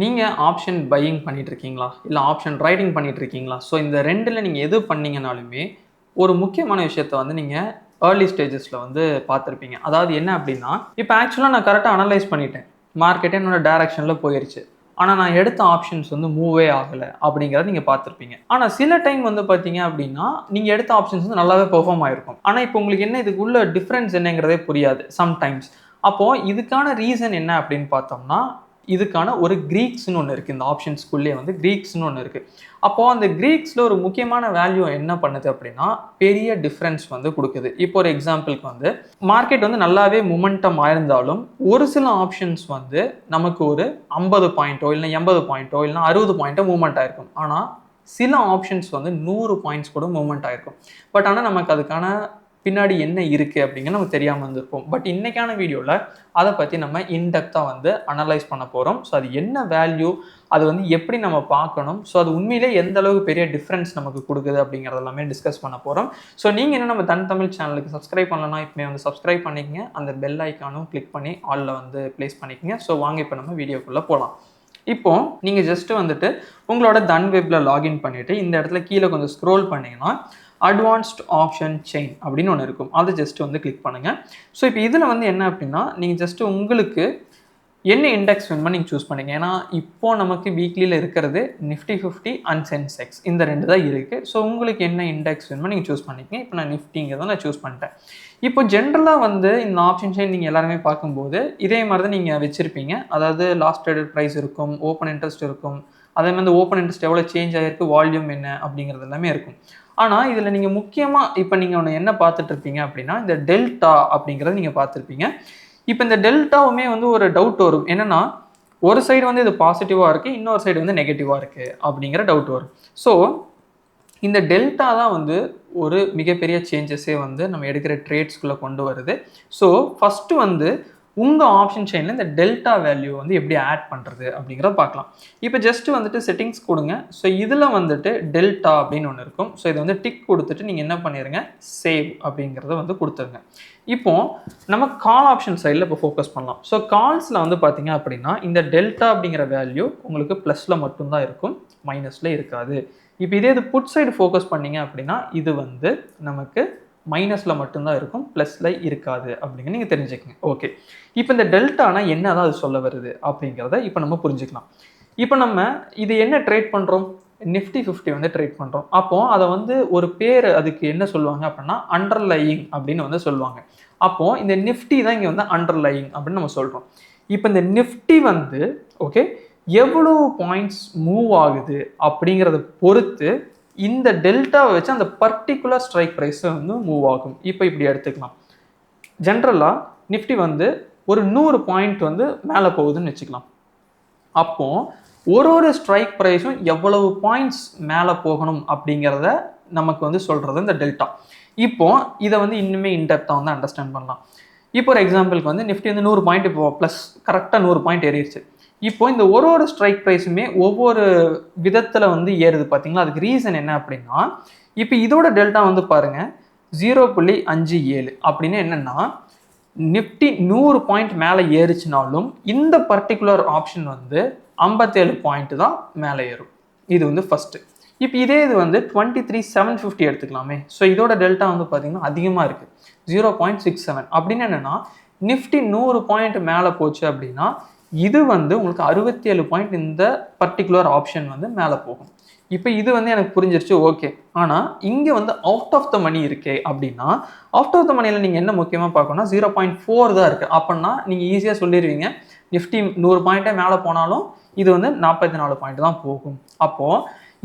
நீங்க option buying பண்ணிட்டு இருக்கீங்களா? இல்ல ஆப்ஷன் ரைடிங் பண்ணிட்டு இருக்கீங்களா? ஸோ இந்த 2ல நீங்க எது பண்ணீங்கனாலுமே, ஒரு முக்கியமான விஷயத்த வந்து நீங்க ஏர்லி ஸ்டேஜஸ்ல வந்து பார்த்திருப்பீங்க. அதாவது என்ன அப்டின்னா, இப்ப ஆக்சுவலா நான் கரெக்ட்டா அனலைஸ் பண்ணிட்டேன். மார்க்கெட் என்னோட டைரக்ஷன்ல போயிருச்சு. ஆனா நான் எடுத்த ஆப்ஷன்ஸ் வந்து மூவே ஆகல அப்படிங்கிறத நீங்க பார்த்திருப்பீங்க. ஆனா சில டைம் வந்து பார்த்தீங்க அப்படின்னா, நீங்க எடுத்த ஆப்ஷன்ஸ் வந்து நல்லாவே பெர்ஃபார்ம் ஆயிருக்கும். ஆனா இப்போ உங்களுக்கு என்ன இதுக்குள்ள டிஃபரன்ஸ் என்னங்கிறதே புரியாது சம்டைம்ஸ். அப்போ இதுக்கான ரீசன் என்ன அப்படின்னு பார்த்தோம்னா, இதுக்கான ஒரு கிரீக்ஸ்ன்னு ஒண்ணு இருக்கு. இந்த ஆப்ஷன்ஸ்குள்ளயே வந்து கிரீக்ஸ்ன்னு ஒண்ணு இருக்கு. அப்போ அந்த கிரீக்ஸ்ல ஒரு முக்கியமான வேல்யூ என்ன பண்ணுது அப்படின்னா, பெரிய டிஃபரன்ஸ் வந்து குடுக்குது. இப்போ ஒரு எக்ஸாம்பிள்க்கு வந்து மார்க்கெட் வந்து நல்லாவே மொமெண்டம் ஆயிருந்தாலும், ஒரு சில ஆப்ஷன்ஸ் வந்து நமக்கு ஒரு 50 பாயிண்டோ, இல்ல 80 பாயிண்டோ, இல்ல 60 பாயிண்டோ மூவ்மெண்ட் ஆயிருக்கும். ஆனா, சில ஆப்ஷன்ஸ் வந்து 100 பாயிண்ட்ஸ் கூட மூவ்மெண்ட் ஆயிருக்கும். பட் ஆனா நமக்கு அதுக்கான பின்னாடி என்ன இருக்கு அப்படிங்கிறது நமக்கு தெரியாம இருந்திருக்கும். பட் இன்னைக்கான வீடியோல அத பத்தி நம்ம இன் டெப்த்தா வந்து அனலைஸ் பண்ண போறோம். ஸோ அது என்ன வேல்யூ, அது வந்து எப்படி நம்ம பார்க்கணும், ஸோ அது உண்மையிலே எந்த அளவுக்கு பெரிய டிஃபரன்ஸ் நமக்கு குடுக்குது அப்படிங்கிறது எல்லாமே டிஸ்கஸ் பண்ண போறோம். ஸோ நீங்க இன்னும் நம்ம தன் தமிழ் சேனலுக்கு சப்ஸ்கிரைப் பண்ணலனா இப்பவே வந்து சப்ஸ்கிரைப் பண்ணிக்கங்க. அந்த பெல் ஐகானும் கிளிக் பண்ணி ஆல்ல வந்து பிளேஸ் பண்ணிக்கங்க. ஸோ வாங்க இப்ப நம்ம வீடியோக்குள்ள போலாம். இப்போ நீங்க ஜஸ்ட் வந்துட்டு உங்களோட தன் வெப்ல லாகின் பண்ணிட்டு இந்த இடத்துல கீழ கொஞ்சம் ஸ்க்ரோல் பண்ணீங்கன்னா அட்வான்ஸ்ட் ஆப்ஷன் செயின் அப்படின்னு ஒன்று இருக்கும். அதை ஜஸ்ட் வந்து கிளிக் பண்ணுங்க. ஸோ இப்போ இதில் வந்து என்ன அப்படின்னா, நீங்கள் ஜஸ்ட் உங்களுக்கு என்ன இண்டெக்ஸ் வேணுமோ நீங்கள் சூஸ் பண்ணிங்க. ஏன்னா இப்போ நமக்கு வீக்லியில் இருக்கிறது நிஃப்டி 50 அண்ட் சென்செக்ஸ் இந்த 2 தான் இருக்குது. ஸோ உங்களுக்கு என்ன இண்டெக்ஸ் வேணுமோ நீங்கள் சூஸ் பண்ணிக்கங்க. இப்போ நான் நிஃப்டிங்கிறத நான் சூஸ் பண்ணிட்டேன். இப்போ ஜென்ரலாக வந்து இந்த ஆப்ஷன் செயின் நீங்கள் எல்லாருமே பார்க்கும்போது இதே மாதிரி தான் நீங்கள் வச்சுருப்பீங்க. அதாவது லாஸ்ட் ட்ரேடட் ப்ரைஸ் இருக்கும், ஓப்பன் இன்ட்ரெஸ்ட் இருக்கும், அதே மாதிரி ஓப்பன் இன்ட்ரெஸ்ட் எவ்வளோ சேஞ்ச் ஆகிருக்கு, வால்யூம் என்ன அப்படிங்கிறது எல்லாமே இருக்கும். ஆனால் இதில் நீங்கள் முக்கியமாக இப்போ நீங்கள் ஒன்று என்ன பார்த்துட்டு இருப்பீங்க அப்படின்னா, இந்த டெல்டா அப்படிங்கிறத நீங்கள் பார்த்துருப்பீங்க. இப்போ இந்த டெல்டாவுமே வந்து ஒரு டவுட் வரும். என்னன்னா, ஒரு சைடு வந்து இது பாசிட்டிவாக இருக்குது, இன்னொரு சைடு வந்து நெகட்டிவாக இருக்குது அப்படிங்கிற டவுட் வரும். ஸோ இந்த டெல்டா தான் வந்து ஒரு மிகப்பெரிய சேஞ்சஸே வந்து நம்ம எடுக்கிற ட்ரேட்ஸ்குள்ளே கொண்டு வருது. ஸோ ஃபஸ்ட்டு வந்து உங்கள் ஆப்ஷன் செயினில் இந்த டெல்டா வேல்யூ வந்து எப்படி ஆட் பண்ணுறது அப்படிங்கிறத பார்க்கலாம். இப்போ ஜஸ்ட் வந்துட்டு செட்டிங்ஸ் கொடுங்க. ஸோ இதில் வந்துட்டு டெல்டா அப்படின்னு ஒன்று இருக்கும். ஸோ இதை வந்து டிக் கொடுத்துட்டு நீங்கள் என்ன பண்ணிடுங்க, சேவ் அப்படிங்கிறத வந்து கொடுத்துருங்க. இப்போ நம்ம கால் ஆப்ஷன் சைடில் இப்போ ஃபோக்கஸ் பண்ணலாம். ஸோ கால்ஸில் வந்து பார்த்தீங்க அப்படின்னா இந்த டெல்டா அப்படிங்கிற வேல்யூ உங்களுக்கு ப்ளஸில் மட்டும்தான் இருக்கும், மைனஸில் இருக்காது. இப்போ இதே இது புட் சைடு ஃபோக்கஸ் பண்ணீங்க அப்படின்னா இது வந்து நமக்கு மைனஸில் மட்டும்தான் இருக்கும், ப்ளஸில் இருக்காது அப்படிங்க நீங்கள் தெரிஞ்சுக்கங்க. ஓகே, இப்போ இந்த டெல்டானா என்ன தான் அது சொல்ல வருது அப்படிங்கிறத இப்போ நம்ம புரிஞ்சுக்கலாம். இப்போ நம்ம இது என்ன ட்ரேட் பண்ணுறோம், நிஃப்டி 50 வந்து ட்ரேட் பண்ணுறோம். அப்போ அதை வந்து ஒரு பேர் அதுக்கு என்ன சொல்லுவாங்க அப்படின்னா அண்டர்லையிங் அப்படின்னு வந்து சொல்லுவாங்க. அப்போ இந்த நிஃப்டி தான் இங்கே வந்து அண்டர்லையிங் அப்படின்னு நம்ம சொல்கிறோம். இப்போ இந்த நிஃப்டி வந்து ஓகே எவ்வளவு பாயிண்ட்ஸ் மூவ் ஆகுது அப்படிங்கிறத பொறுத்து இந்த டெல்டாவை வச்சு அந்த பர்டிகுலர் ஸ்ட்ரைக் ப்ரைஸ் வந்து மூவ் ஆகும். இப்போ இப்படி எடுத்துக்கலாம். ஜென்ரலாக நிஃப்டி வந்து ஒரு 100 பாயிண்ட் வந்து மேலே போகுதுன்னு வச்சுக்கலாம். அப்போ ஒரு ஸ்ட்ரைக் ப்ரைஸும் எவ்வளவு பாயிண்ட்ஸ் மேலே போகணும் அப்படிங்கிறத நமக்கு வந்து சொல்கிறது இந்த டெல்டா. இப்போ இதை வந்து இன்னுமே இன்டெப்த்தாக வந்து அண்டர்ஸ்டாண்ட் பண்ணலாம். இப்போ ஒரு எக்ஸாம்பிளுக்கு வந்து நிஃப்டி வந்து 100 பாயிண்ட் இப்போ ப்ளஸ் கரெக்டாக 100 பாயிண்ட் ஏறிடுச்சு. இப்போ இந்த ஒரு ஸ்ட்ரைக் ப்ரைஸுமே ஒவ்வொரு விதத்தில் வந்து ஏறுது பார்த்தீங்களா, அதுக்கு ரீசன் என்ன அப்படின்னா, இப்போ இதோட டெல்டா வந்து பாருங்க 0.57 அப்படின்னு என்னன்னா, நிஃப்டி 100 பாயிண்ட் மேலே ஏறிச்சினாலும் இந்த பர்டிகுலர் ஆப்ஷன் வந்து 57 பாயிண்ட் தான் மேலே ஏறும். இது வந்து ஃபர்ஸ்ட். இப்போ இதே இது வந்து 23,750 எடுத்துக்கலாமே. ஸோ இதோட டெல்டா வந்து பார்த்தீங்கன்னா அதிகமாக இருக்குது, 0.67 அப்படின்னு என்னன்னா நிஃப்டி 100 பாயிண்ட் மேலே போச்சு அப்படின்னா இது வந்து உங்களுக்கு 67 பாயிண்ட் இந்த பர்டிகுலர் ஆப்ஷன் வந்து மேலே போகும். இப்போ இது வந்து எனக்கு புரிஞ்சிருச்சு, ஓகே. ஆனால் இங்கே வந்து அவுட் ஆஃப் த மணி இருக்கே அப்படின்னா, அவுட் ஆஃப் த மணியில் நீங்கள் என்ன முக்கியமாக பார்க்கணும்னா 0.4 தான் இருக்குது. அப்படின்னா நீங்கள் ஈஸியாக சொல்லிடுவீங்க நிஃப்டி 100 பாயிண்ட்டே மேலே போனாலும் இது வந்து 44 பாயிண்ட் தான் போகும். அப்போது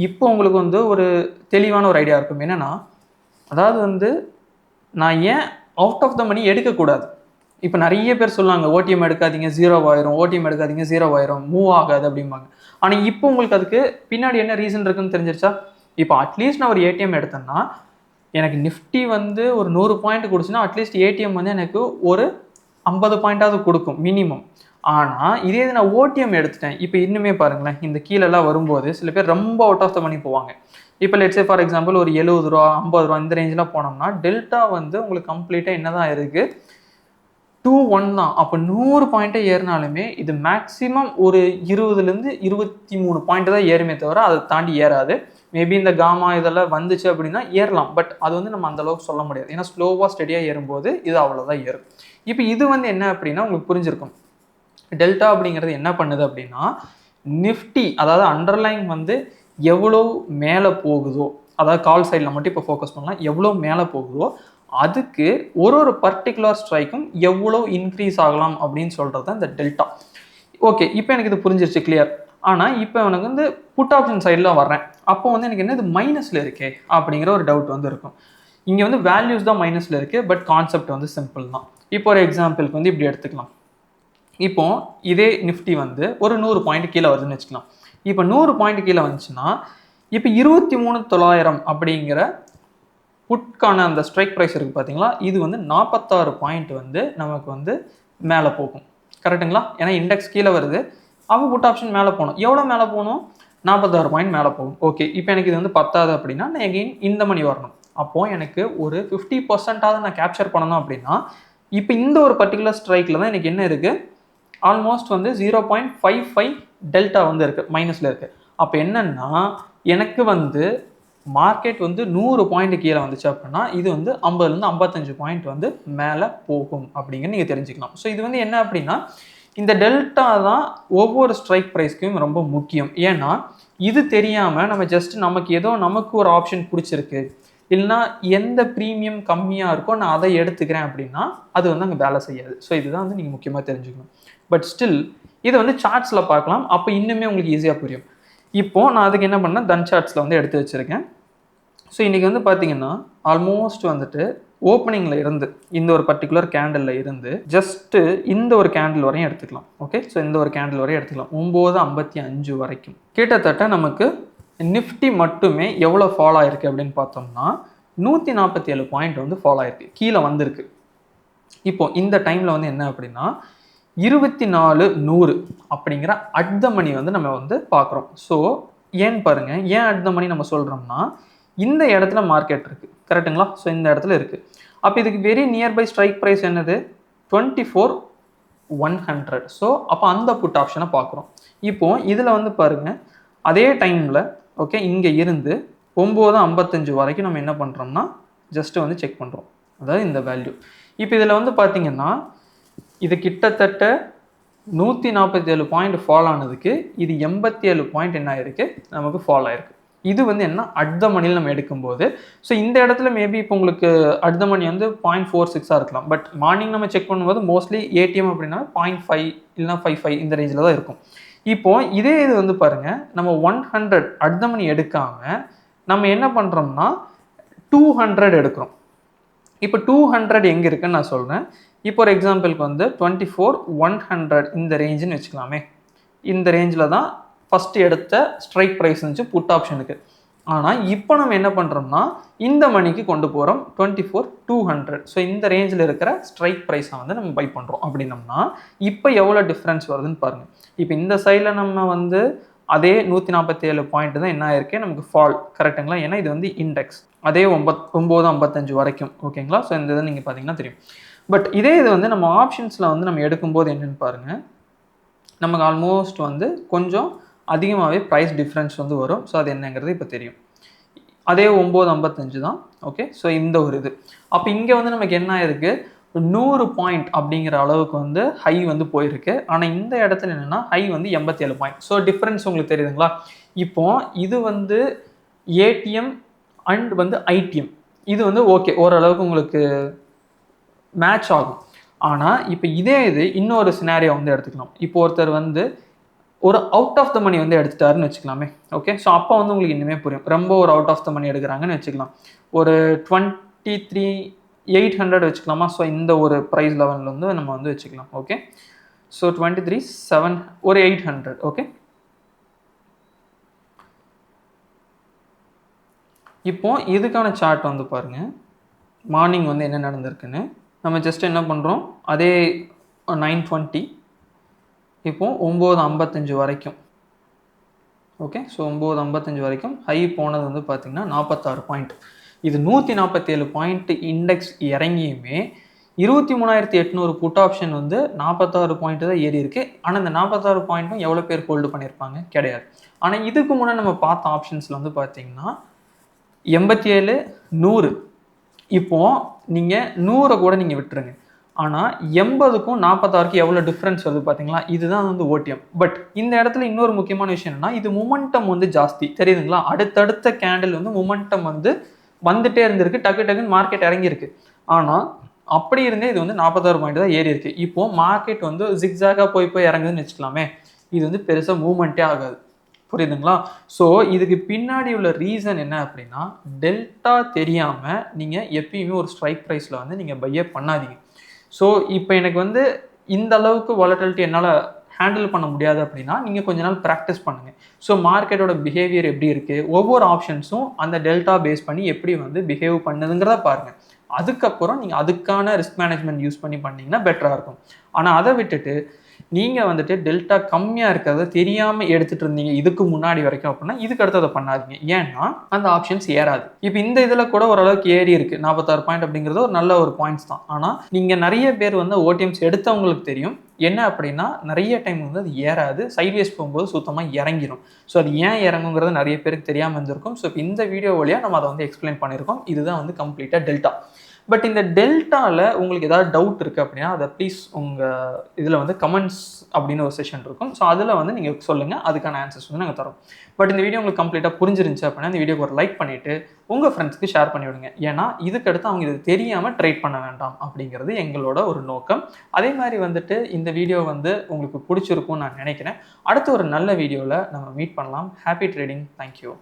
இப்போ உங்களுக்கு வந்து ஒரு தெளிவான ஒரு ஐடியா இருக்கும். என்னென்னா, அதாவது வந்து நான் ஏன் அவுட் ஆஃப் த மணி எடுக்கக்கூடாது. இப்போ நிறைய பேர் சொல்லுவாங்க ஓடிஎம் எடுக்காதீங்க 0 ஆயிரும், ஓடிஎம் எடுக்காதீங்க 0 ஆயிரும், மூவ் ஆகாது அப்படிம்பாங்க. ஆனால் இப்போ உங்களுக்கு அதுக்கு பின்னாடி என்ன ரீசன் இருக்குன்னு தெரிஞ்சிருச்சா? இப்போ அட்லீஸ்ட் நான் ஒரு ஏடிஎம் எடுத்தேன்னா எனக்கு நிஃப்டி வந்து ஒரு 100 பாயிண்ட் கொடுச்சுன்னா அட்லீஸ்ட் ஏடிஎம் வந்து எனக்கு ஒரு 50 பாயிண்டாவது கொடுக்கும் மினிமம். ஆனால் இதே இது நான் ஓடிஎம் எடுத்துட்டேன். இப்போ இன்னுமே பாருங்களேன், இந்த கீழெல்லாம் வரும்போது சில பேர் ரொம்ப அவுட் ஆஃப் த மணி போவாங்க. இப்போ லெட்ஸே ஃபார் எக்ஸாம்பிள் ஒரு 70 ரூபா 50 ரூபா இந்த ரேஞ்செலாம் போனோம்னா டெல்டா வந்து உங்களுக்கு கம்ப்ளீட்டாக என்ன தான் இருக்குது, 21 தான். அப்போ 100 பாயிண்ட்டே ஏறினாலுமே இது மேக்ஸிமம் ஒரு 20லேருந்து 23 பாயிண்ட் தான் ஏறுமே தவிர அதை தாண்டி ஏறாது. மேபி இந்த காமா இதெல்லாம் வந்துச்சு அப்படின்னா ஏறலாம். பட் அது வந்து நம்ம அந்த அளவுக்கு சொல்ல முடியாது. ஏன்னா ஸ்லோவாக ஸ்டெடியாக ஏறும்போது இது அவ்வளோதான் ஏறும். இப்போ இது வந்து என்ன அப்படின்னா உங்களுக்கு புரிஞ்சிருக்கும். டெல்டா அப்படிங்கிறது என்ன பண்ணுது அப்படின்னா நிஃப்டி அதாவது அண்டர்லைன் வந்து எவ்வளோ மேலே போகுதோ, அதாவது கால் சைடில் மட்டும் இப்போ ஃபோக்கஸ் பண்ணலாம், எவ்வளோ மேலே போகுதோ அதுக்கு ஒரு பர்டிகுலர் ஸ்ட்ரைக்கும் எவ்வளோ இன்க்ரீஸ் ஆகலாம் அப்படின்னு சொல்கிறது தான் இந்த டெல்டா. ஓகே, இப்போ எனக்கு இது புரிஞ்சிருச்சு, கிளியர். ஆனால் இப்போ எனக்கு வந்து புட் ஆப்ஷன் சைடில் வர்றேன், அப்போ வந்து எனக்கு என்ன இது மைனஸில் இருக்கே அப்படிங்கிற ஒரு டவுட் வந்து இருக்கும். இங்கே வந்து வேல்யூஸ் தான் மைனஸில் இருக்குது, பட் கான்செப்ட் வந்து சிம்பிள் தான். இப்போ ஒரு எக்ஸாம்பிளுக்கு வந்து இப்படி எடுத்துக்கலாம். இப்போ இதே நிஃப்டி வந்து ஒரு 100 பாயிண்ட் கீழே வருதுன்னு வச்சுக்கலாம். இப்போ 100 பாயிண்ட் கீழே வந்துச்சுன்னா இப்போ 23,900 அப்படிங்கிற புட்கான அந்த ஸ்ட்ரைக் ப்ரைஸ் இருக்குது பார்த்தீங்களா, இது வந்து 46 பாயிண்ட் வந்து நமக்கு வந்து மேலே போகும். கரெக்டுங்களா? ஏன்னா இண்டெக்ஸ் கீழே வருது, அப்போ புட் ஆப்ஷன் மேலே போகணும். எவ்வளோ மேலே போகணும்? 46 பாயிண்ட் மேலே போகும். ஓகே, இப்போ எனக்கு இது வந்து பத்தாது அப்படின்னா நான் எகெயின் இந்த மணி வரணும். அப்போது எனக்கு ஒரு 50% நான் கேப்சர் பண்ணணும் அப்படின்னா இப்போ இந்த ஒரு பர்டிகுலர் ஸ்ட்ரைக்கில் தான் எனக்கு என்ன இருக்குது, ஆல்மோஸ்ட் வந்து 0.55 டெல்டா வந்து இருக்குது, மைனஸில் இருக்குது. அப்போ என்னன்னா எனக்கு வந்து மார்க்கெட் வந்து 100 பாயிண்ட் கீழே வந்துச்சு அப்படின்னா இது வந்து 50லேருந்து 55 பாயிண்ட் வந்து மேலே போகும் அப்படிங்கிற நீங்கள் தெரிஞ்சுக்கலாம். ஸோ இது வந்து என்ன அப்படின்னா இந்த டெல்டா தான் ஒவ்வொரு ஸ்ட்ரைக் ப்ரைஸ்க்கும் ரொம்ப முக்கியம். ஏன்னா இது தெரியாமல் நம்ம ஜஸ்ட் நமக்கு ஒரு ஆப்ஷன் பிடிச்சிருக்கு, இல்லைனா எந்த ப்ரீமியம் கம்மியாக இருக்கோ நான் அதை எடுத்துக்கிறேன் அப்படின்னா அது வந்து அங்கே வேலை செய்யாது. ஸோ இதுதான் வந்து நீங்கள் முக்கியமாக தெரிஞ்சுக்கணும். பட் ஸ்டில் இதை வந்து சார்ட்ஸில் பார்க்கலாம், அப்போ இன்னுமே உங்களுக்கு ஈஸியாக புரியும். இப்போது நான் அதுக்கு என்ன பண்ணேன், தன் சார்ட்ஸில் வந்து எடுத்து வச்சுருக்கேன். ஸோ இன்றைக்கி வந்து பார்த்தீங்கன்னா ஆல்மோஸ்ட் வந்துட்டு ஓப்பனிங்கில் இருந்து இந்த ஒரு பர்டிகுலர் கேண்டிலில் இருந்து ஜஸ்ட்டு இந்த ஒரு கேண்டில் வரையும் எடுத்துக்கலாம். ஓகே, ஸோ இந்த ஒரு கேண்டில் வரையும் எடுத்துக்கலாம். 9:55 வரைக்கும் கிட்டத்தட்ட நமக்கு நிஃப்டி மட்டுமே எவ்வளோ ஃபாலோ ஆயிருக்கு அப்படின்னு பார்த்தோம்னா 147 பாயிண்ட் வந்து ஃபாலோ ஆயிருக்கு, கீழே வந்திருக்கு. இப்போ இந்த டைமில் வந்து என்ன அப்படின்னா 24,100 அப்படிங்கிற அட் த மணி வந்து நம்ம வந்து பார்க்குறோம். ஸோ ஏன்னு பாருங்கள், ஏன் அட் த மணி நம்ம சொல்கிறோம்னா இந்த இடத்துல மார்க்கெட் இருக்குது, கரெக்டுங்களா? ஸோ இந்த இடத்துல இருக்குது. அப்போ இதுக்கு வெரி நியர்பை ஸ்ட்ரைக் ப்ரைஸ் என்னது, 24,100. ஸோ அப்போ அந்த புட் ஆப்ஷனை பார்க்குறோம். இப்போது இதில் வந்து பாருங்கள், அதே டைமில் ஓகே இங்கே இருந்து 9:55 வரைக்கும் நம்ம என்ன பண்ணுறோம்னா ஜஸ்ட்டு வந்து செக் பண்ணுறோம், அதாவது இந்த வேல்யூ. இப்போ இதில் வந்து பார்த்தீங்கன்னா இது கிட்டத்தட்ட 147 பாயிண்ட் ஃபால் ஆனதுக்கு இது 87 பாயிண்ட் என்ன ஆயிருக்கு, நமக்கு ஃபால் ஆயிருக்கு. இது வந்து என்ன அட் த மணியில் நம்ம எடுக்கும்போது, ஸோ இந்த இடத்துல மேபி இப்போ உங்களுக்கு அட் த மணி வந்து 0.46 இருக்கலாம். பட் மார்னிங் நம்ம செக் பண்ணும்போது மோஸ்ட்லி ஏடிஎம் அப்படின்னா 0.5 இல்லைனா 55 இந்த ரேஞ்சில் தான் இருக்கும். இப்போது இதே இது வந்து பாருங்கள், நம்ம 100 அட் த மணி எடுக்காமல் நம்ம என்ன பண்ணுறோம்னா 200 எடுக்கிறோம். இப்போ 200 எங்கே இருக்குன்னு நான் சொல்கிறேன். இப்போ ஒரு எக்ஸாம்பிளுக்கு வந்து 24,100 இந்த ரேஞ்சுன்னு வச்சுக்கலாமே. இந்த ரேஞ்சில் தான் ஃபஸ்ட்டு எடுத்த ஸ்ட்ரைக் ப்ரைஸ் இருந்துச்சு புட் ஆப்ஷனுக்கு. ஆனால் இப்போ நம்ம என்ன பண்ணுறோம்னா இந்த மணிக்கு கொண்டு போகிறோம் 24,200. ஸோ இந்த ரேஞ்சில் இருக்கிற ஸ்ட்ரைக் ப்ரைஸை வந்து நம்ம பை பண்ணுறோம் அப்படின்னம்னா இப்போ எவ்வளோ டிஃப்ரென்ஸ் வருதுன்னு பாருங்கள். இப்போ இந்த சைடில் நம்ம வந்து அதே 147 பாயிண்ட் தான் என்ன ஆயிருக்கு நமக்கு ஃபால், கரெக்டுங்களா? ஏன்னா இது வந்து இண்டெக்ஸ் அதே 9:55 வரைக்கும். ஓகேங்களா? ஸோ இந்த இதை நீங்கள் பார்த்தீங்கன்னா தெரியும். பட் இதே இது வந்து நம்ம ஆப்ஷன்ஸில் வந்து நம்ம எடுக்கும்போது என்னென்னு பாருங்கள், நமக்கு ஆல்மோஸ்ட் வந்து கொஞ்சம் அதிகமாகவே ப்ரைஸ் டிஃப்ரென்ஸ் வந்து வரும். ஸோ அது என்னங்கிறது இப்போ தெரியும். அதே 9:55 தான். ஓகே, ஸோ இந்த ஒரு இது. அப்போ இங்கே வந்து நமக்கு என்ன ஆயிருக்கு, 100 பாயிண்ட் அப்படிங்கிற அளவுக்கு வந்து ஹை வந்து போயிருக்கு. ஆனால் இந்த இடத்துல என்னென்னா ஹை வந்து 87 பாயிண்ட். ஸோ டிஃப்ரென்ஸ் உங்களுக்கு தெரியுதுங்களா? இப்போ இது வந்து ஏடிஎம் அண்ட் வந்து ஐடிஎம் இது வந்து ஓகே ஓரளவுக்கு உங்களுக்கு மேட்ச் ஆகும். ஆனால் இப்போ இதே இது இன்னொரு சினாரியோ வந்து எடுத்துக்கலாம். இப்போ ஒருத்தர் வந்து ஒரு அவுட் ஆஃப் த மணி வந்து எடுத்துட்டாருன்னு வச்சுக்கலாமே. ஓகே, ஸோ அப்போ வந்து உங்களுக்கு இன்னுமே புரியும். ரொம்ப ஒரு அவுட் ஆஃப் த மணி எடுக்கிறாங்கன்னு வச்சுக்கலாம். ஒரு 23,800 வச்சுக்கலாமா? ஸோ இந்த ஒரு ப்ரைஸ் லெவலில் வந்து நம்ம வந்து வச்சுக்கலாம். ஓகே, ஸோ 23,700 ஒரு 800. ஓகே, இப்போ இதுக்கான சார்ட் வந்து பாருங்கள், மார்னிங் வந்து என்ன நடந்திருக்குன்னு. நம்ம ஜஸ்ட் என்ன பண்ணுறோம், அதே 9:20 இப்போது 9:55 வரைக்கும். ஓகே, ஸோ 9:55 வரைக்கும் ஹை போனது வந்து பார்த்திங்கன்னா 46 பாயிண்ட். இது 147 பாயிண்ட் இண்டெக்ஸ் இறங்கியுமே 23,800 புட் ஆப்ஷன் வந்து 46 பாயிண்ட் தான் ஏறி இருக்கு. ஆனால் இந்த 46 பாயிண்ட்டும் எவ்வளோ பேர் ஹோல்டு பண்ணியிருப்பாங்க? கிடையாது. ஆனால் இதுக்கு முன்னாடி நம்ம பார்த்த ஆப்ஷன்ஸில் வந்து பார்த்தீங்கன்னா 87, 100. இப்போ நீங்கள் 100 கூட நீங்கள் விட்டுருங்க. ஆனால் 80க்கும் 46க்கும் எவ்வளோ டிஃப்ரென்ஸ் வருது பார்த்தீங்களா? இதுதான் வந்து ஓடிஎம். பட் இந்த இடத்துல இன்னொரு முக்கியமான விஷயம் என்னன்னா, இது மொமெண்டம் வந்து ஜாஸ்தி தெரியுதுங்களா? அடுத்தடுத்த கேண்டில் வந்து மொமெண்டம் வந்து வந்துட்டே இருந்திருக்கு, டக்கு டக்குன்னு மார்க்கெட் இறங்கியிருக்கு. ஆனால் அப்படி இருந்தே இது வந்து 46 பாயிண்ட் தான் ஏறி இருக்கு. இப்போ மார்க்கெட் வந்து ஜிக்ஸாகா போய் இறங்குதுன்னு வச்சுக்கலாமே, இது வந்து பெருசாக மூவ்மெண்ட்டே ஆகாது. புரியுதுங்களா? ஸோ இதுக்கு பின்னாடி உள்ள ரீசன் என்ன அப்படின்னா, டெல்டா தெரியாமல் நீங்கள் எப்பயுமே ஒரு ஸ்ட்ரைக் ப்ரைஸில் வந்து நீங்கள் பையே பண்ணாதீங்க. ஸோ இப்போ எனக்கு வந்து இந்த அளவுக்கு வாலட்டிலிட்டி என்னால் ஹேண்டில் பண்ண முடியாது அப்படின்னா, நீங்கள் கொஞ்ச நாள் ப்ராக்டிஸ் பண்ணுங்கள். ஸோ மார்க்கெட்டோட பிஹேவியர் எப்படி இருக்குது, ஒவ்வொரு ஆப்ஷன்ஸும் அந்த டெல்டா பேஸ் பண்ணி எப்படி வந்து பிஹேவ் பண்ணுதுங்கிறத பாருங்கள். அதுக்கப்புறம் நீங்கள் அதுக்கான ரிஸ்க் மேனேஜ்மெண்ட் யூஸ் பண்ணி பண்ணிங்கன்னா பெட்டராக இருக்கும். ஆனால் அதை விட்டுட்டு நீங்கள் வந்துட்டு டெல்டா கம்மியாக இருக்கிறத தெரியாமல் எடுத்துகிட்டு இருந்தீங்க இதுக்கு முன்னாடி வரைக்கும் அப்படின்னா, இதுக்கு அடுத்து அதை பண்ணாதீங்க. ஏன்னா அந்த ஆப்ஷன்ஸ் ஏறாது. இப்போ இந்த இதில் கூட ஓரளவுக்கு ஏறி இருக்குது 46 பாயிண்ட் அப்படிங்கிறது ஒரு நல்ல ஒரு பாயிண்ட்ஸ் தான். ஆனால் நீங்கள் நிறைய பேர் வந்து ஓடிஎம்ஸ் எடுத்தவங்களுக்கு தெரியும் என்ன அப்படின்னா, நிறைய டைம் வந்து அது ஏறாது, சைட்வேஸ் போகும்போது சுத்தமாக இறங்கிடும். ஸோ அது ஏன் இறங்குங்கிறது நிறைய பேருக்கு தெரியாமல் இருந்திருக்கும். ஸோ இப்போ இந்த வீடியோ வழியாக நம்ம அதை வந்து எக்ஸ்பிளைன் பண்ணியிருக்கோம். இதுதான் வந்து கம்ப்ளீட்டாக டெல்டா. பட் இந்த டெல்டாவில் உங்களுக்கு ஏதாவது டவுட் இருக்குது அப்படின்னா, அதை ப்ளீஸ் உங்கள் இதில் வந்து கமெண்ட்ஸ் அப்படின்னு ஒரு செஷன் இருக்கும். ஸோ அதில் வந்து நீங்கள் சொல்லுங்கள், அதுக்கான ஆன்சர்ஸ் வந்து நாங்கள் தரோம். பட் இந்த வீடியோ உங்களுக்கு கம்ப்ளீட்டாக புரிஞ்சிருந்துச்சு அப்படின்னா, இந்த வீடியோக்கு ஒரு லைக் பண்ணிவிட்டு உங்கள் ஃப்ரெண்ட்ஸ்க்கு ஷேர் பண்ணி விடுங்க. ஏன்னா இதுக்கடுத்து அவங்க இது தெரியாமல் ட்ரேட் பண்ண வேண்டாம் அப்படிங்கிறது எங்களோட ஒரு நோக்கம். அதே மாதிரி வந்துட்டு இந்த வீடியோ வந்து உங்களுக்கு பிடிச்சிருக்கும்னு நான் நினைக்கிறேன். அடுத்த ஒரு நல்ல வீடியோவில் நம்ம மீட் பண்ணலாம். Happy trading. Thank you.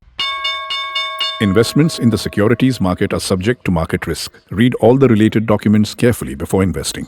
Investments in the securities market are subject to market risk. Read all the related documents carefully before investing.